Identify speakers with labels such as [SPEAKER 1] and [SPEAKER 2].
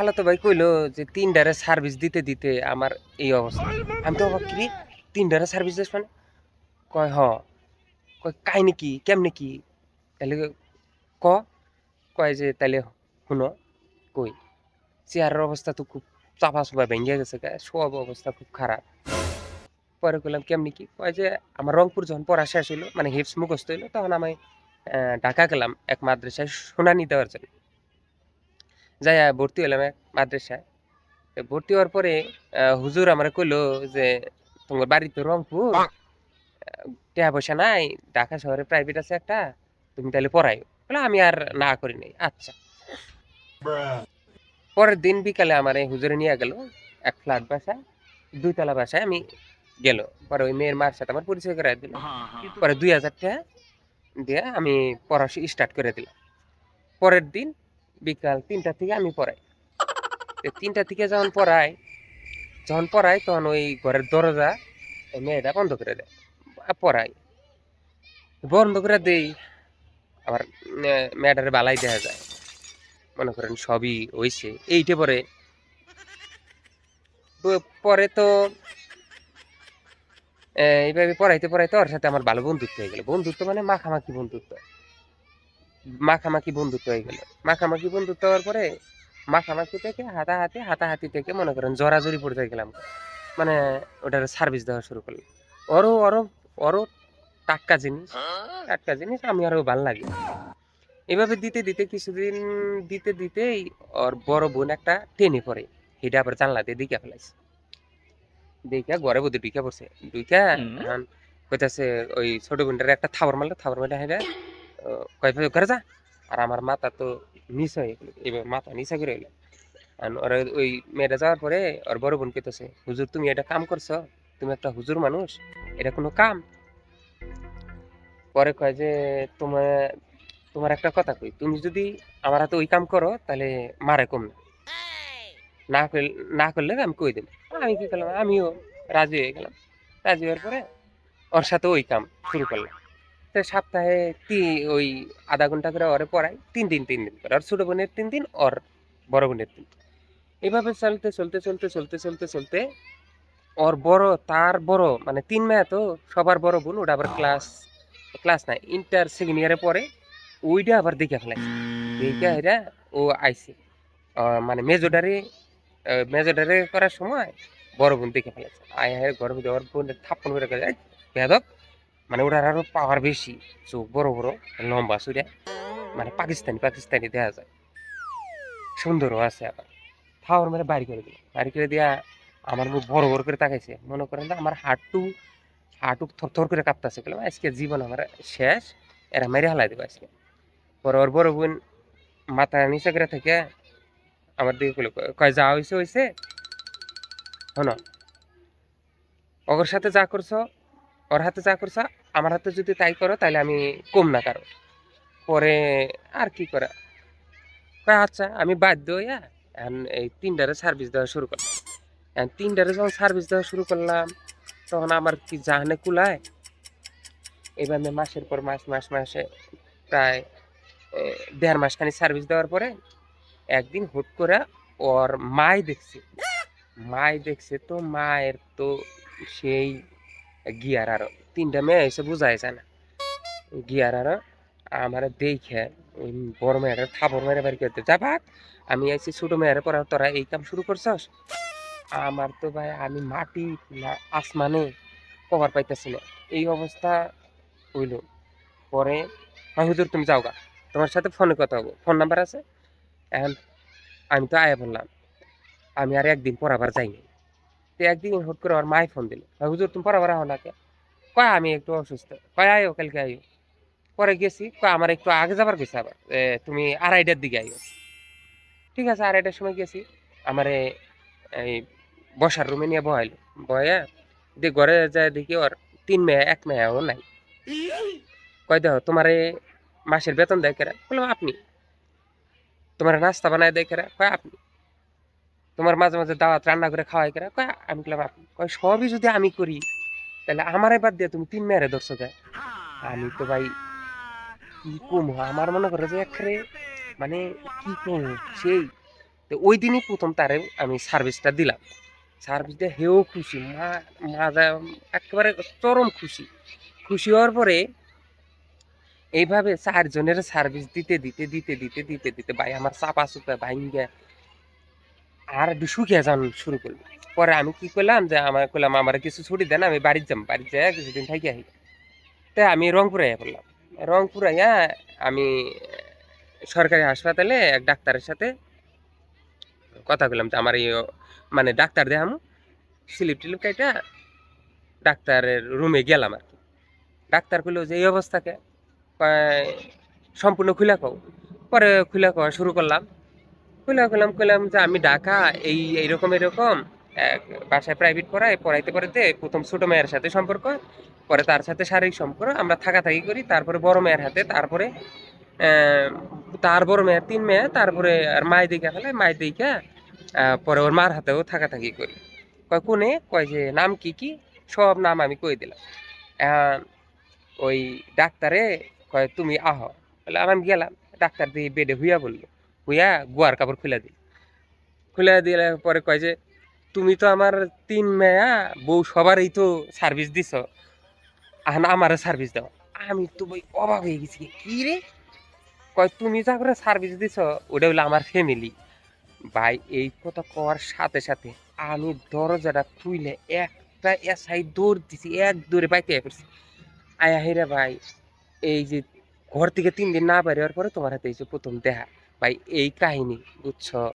[SPEAKER 1] খালা তো ভাই কইলো যে ৩টারে সার্ভিস দিতে দিতে আমার এই অবস্থা। আমি তো অবাক কিরে ৩টারে সার্ভিস দিস মানে? কয় হ। কয় কাহিনী কি? কেমনে কি? তাইলে ক। কয় যে তাইলে শুনো কই। চেয়ারের অবস্থা তো খুব চাপা-চুপা ভেঙে গেছে গা। সব অবস্থা খুব খারাপ। পরে কইলাম কেমনে কি? কয় যে আমার রংপুর যখন পড়া শেষ হইলো মানে হিফজ মুখস্থ হইলো তখন আমি ঢাকা গেলাম এক মাদ্রাসায় শুনানি দেওয়ার জন্য। যাইয়া ভর্তি হইলাম এক মাদ্রাসায়। তো ভর্তি হওয়ার পরে হুজুর আমারে কইলো যে তোমার বাড়ি তো রংপুর, টাকা পয়সা নাই, ঢাকা শহরে প্রাইভেট আছে একটা, তুমি তাহলে পড়াইও। বলে আমি আর না করি নাই। আচ্ছা। পরের দিন বিকালে আমারে হুজুরে নিয়ে গেল এক ফ্ল্যাট বাসায়, ২ তলা বাসায় আমি গেল। পরে ওই মেয়ের মার সাথে আমার পরিচয় করায় দিল। পরে ২,০০০ টাকা দিয়ে আমি পড়া স্টার্ট করে দিলাম। পরের দিন বিকাল ৩টা থেকে আমি পড়াই। ৩টা থেকে যখন পড়াই তখন ওই ঘরের দরজা এই মেয়েটা বন্ধ করে দেয়। পড়াই। বন্ধ করে দেই আবার মেয়েটারে বালাই দেখা যায়। মনে করেন সবই হইছে। এইটে পরে তো এইভাবে পড়াইতে ওর সাথে আমার ভালো বন্ধুত্ব হয়ে গেল। বন্ধুত্ব মানে মাখামাখি বন্ধুত্ব। মাখামাখি বন্ধুত্ব হয়ে গেল। মাখামাখি বন্ধুত্ব হওয়ার পরে মাখামাখি থেকে হাতাহাতি থেকে মনে করেন জড়াজড়ি পর্যায়ে গেলাম। মানে ওটার সার্ভিস দেওয়া শুরু করলাম। ওরও ওরও ওরও টাটকা জিনিস, টাটকা জিনিস আমি আরো ভাল লাগে। এভাবে দিতে দিতে কিছুদিন দিতে দিতেই ওর বড় বোন একটা টেনে পড়ে। সেটা আবার জানলা দিয়ে দিকে ফেলাইছে। দেইখা ঘরে মধ্যে ঢুইকা পড়ছে। ঢুইকা এখন কইতাছে ওই ছোট বোনটারে একটা থাবড় মারলো, থাবড় মাইরা হেডা কয় ঘরে যা। আর আমার মাথা তো নিচু হয়ে গেল। এবার মাথা নিচা করে হইলো। আর ওরা ওই মেয়েটা যাওয়ার পরে ওর বড় বোন কইতাছে, হুজুর তুমি এটা কাম করছো? তুমি একটা হুজুর মানুষ, এটা কোনো কাম? পরে কয় যে তোমার তোমার একটা কথা কই, তুমি যদি আমার হাতে ওই কাম করো তাহলে মারে কম না। না করলে না করলে আমি কই দেব। আমি কি করলাম? আমিও রাজি হয়ে গেলাম। রাজি হওয়ার পরে ওর সাথে ওই কাম শুরু করলাম। তো সপ্তাহে ওই আধা ঘন্টা করে ওরে পড়াই ৩ দিন করে। ওর ছোট বোনের ৩ দিন, ওর বড় বোনের ৩ দিন। এভাবে চলতে ওর বড় তার বড় মানে ৩ মেয়ে তো সবার বড় বোন ওটা আবার ক্লাস ক্লাস নাই ইন্টার সেকেন্ড ইয়ারে পড়ে। ওইটা আবার দেখে ফেলাইছে। দেখে হেরা ও আইছে। মানে মেজোডারে করার সময় বড় বোন দেখে ফেলেছে। আয় হায় ঘরের মধ্যে ওর বোনের থাপ্পড় মেরে গেছে, বেয়াদব। মানে ওটার আরো পাওয়ার বেশি, চোখ বড় বড়, লম্বা চুড়া, মানে পাকিস্তানি পাকিস্তানি দেখা যায়। সুন্দরও আছে আবার। থাপ্পড় মেরে বাড়ি করে দিল। বাড়ি করে দিয়া আমার মুখ বড় বড় করে তাকাইছে। মনে করেন না আমার হাঁটু হাঁটু থরথর করে কাঁপতাছে। বললাম আজকে জীবন আমার শেষ, এরা মেরে হালাই দেবো আজকে। পরে ওর বড় বোন মাথা নিচে করে থেকে আমার দিকে কইলো, কয় যা হইছে হইছে, শোনো ওর সাথে যা করছো, ওর হাতে যা করছো, আমার হাতে যদি তাই করো তাহলে আমি কম না কারো। পরে আর কি করা, কয় আচ্ছা আমি বাধ্য হইয়া এখন এই ৩টারে সার্ভিস দেওয়া শুরু করলাম। এখন ৩টারে যখন সার্ভিস দেওয়া শুরু করলাম তখন আমার কি জাহানে কুলায়। এইভাবে মাসের পর মাসে প্রায় ১.৫ মাস খানি সার্ভিস দেওয়ার পরে একদিন হুট করে ওর মাই দেখছে তো মায়ের তো সেই গিয়ার আরো ৩টা মেয়ে এসে বুঝাই যায় না। গিয়ার আরো আমার দেখে ওই বড় মেয়েরা থাপড় মেরে বাড়ি করতে যা ভাগ, আমি আইছি ছোট মেয়েরা পড়া, তোরা এই কাম শুরু করছস? আমার তো ভাই আমি মাটি না আসমানে কভার পাইতেছি না, এই অবস্থা হইল। পরে হুজুর তুমি যাও গা, তোমার সাথে ফোনে কথা হবো, ফোন নাম্বার আছে? এখন আমি তো আয়া বললাম আমি আর একদিন পড়াবার যাইনি। তো একদিন হুট করে আমার মায় ফোন দিল, হুজুর তুমি পড়াবার আহ না কে? কয় আমি একটু অসুস্থ। কয় আয়ো কালকে আয়ো। পরে গেছি, কয় আমার একটু আগে যাবার গেছে আবার, তুমি ২:৩০টার দিকে আইও। ঠিক আছে ২:৩০টার সময় গেছি। আমারে এই বসার রুমে নিয়ে বহাইলো। বয়া দিয়ে ঘরে যায় দেখি ওর ৩ মেয়ে ১ মেয়েও নাই। কয় দেখো তোমারে মাসের বেতন দেয় কেরা? বললাম আপনি। তোমার নাস্তা বানায় দেয় কেরা? কয় আপনি। তোমার মাঝে মাঝে দাওয়াত রান্না করে খাওয়াই কেরা? কয় আমি। বললাম আপনি। কয় সবই যদি আমি করি তাহলে আমারে বাদ দিয়ে তুমি ৩ মেয়েরে ধরছো কে? আমি তো ভাই কি কমু, আমার মনে করো যে একেবারে মানে কি কমু সেই। তো ওই দিনই প্রথম তারে আমি সার্ভিসটা দিলাম। সার্ভিস দিয়ে হেও খুশি, মাজা একেবারে চরম খুশি। খুশি হওয়ার পরে এইভাবে ৪ জনের সার্ভিস দিতে ভাই আমার চাপা চুপা ভাইঙ্গা আর একটু শুকিয়ে যান শুরু করলো। পরে আমি কি করলাম যে কইলাম আমার কিছু ছুটি দেন, আমি বাড়িতে যাম, বাড়িতে যাই কিছুদিন থাকি আহি। তাই আমি রংপুরে আইয়া পড়লাম। রংপুর আইয়া আমি সরকারি হাসপাতালে এক ডাক্তারের সাথে কথা কইলাম যে আমার এই মানে ডাক্তার দেখামু। স্লিপ টিলিপ কাইটা ডাক্তারের রুমে গেলাম আর কি। ডাক্তার কইলো যে এই অবস্থাকে কয় সম্পূর্ণ খুলা কও। পরে খুলা কওয়া শুরু করলাম। কইলাম যে আমি ঢাকা এইরকম এক বাসায় প্রাইভেট পড়াইতে পড়াইতে প্রথম ছোট মেয়ের সাথে সম্পর্ক, পরে তার সাথে শারীরিক সম্পর্ক, আমরা থাকাথাকি করি, তারপরে বড় মেয়ের হাতে, তারপরে তার বড় মেয়ের ৩ মেয়ে, তারপরে আর মায় দেখা ফেলে, মায় দেখা পরে ওর মার হাতেও থাকাথাকি করি। কয় কোনে? কয় যে নাম কি কি? সব নাম আমি কই দিলাম। এখন ওই ডাক্তারে কয় তুমি আহ। বলে আমি গেলাম, ডাক্তার দিয়ে বেডে হুইয়া বললো, হুইয়া গোয়ার কাপড় খুলে দিল। খুলে দিলে পরে কয় যে তুমি তো আমার ৩ মেয়া বউ সবারই তো সার্ভিস দিছ, এখন আমারও সার্ভিস দাও। আমি তো ভাই অবাক হয়ে গেছি, কি রে? কয় তুমি যা করে সার্ভিস দিছ ওটা হলো আমার ফ্যামিলি। ভাই এই কথা কওয়ার সাথে সাথে আমি দরজাটা খুইলে একটা এসাই দৌড় দিছি, এক দৌড়ে বাইতে পড়ছি। আয়া হেরে ভাই, এই যে ঘর থেকে ৩ দিন না বের হওয়ার পরে তোমার হাতে এসে প্রথম দেখা। ভাই এই কাহিনী বুঝছো?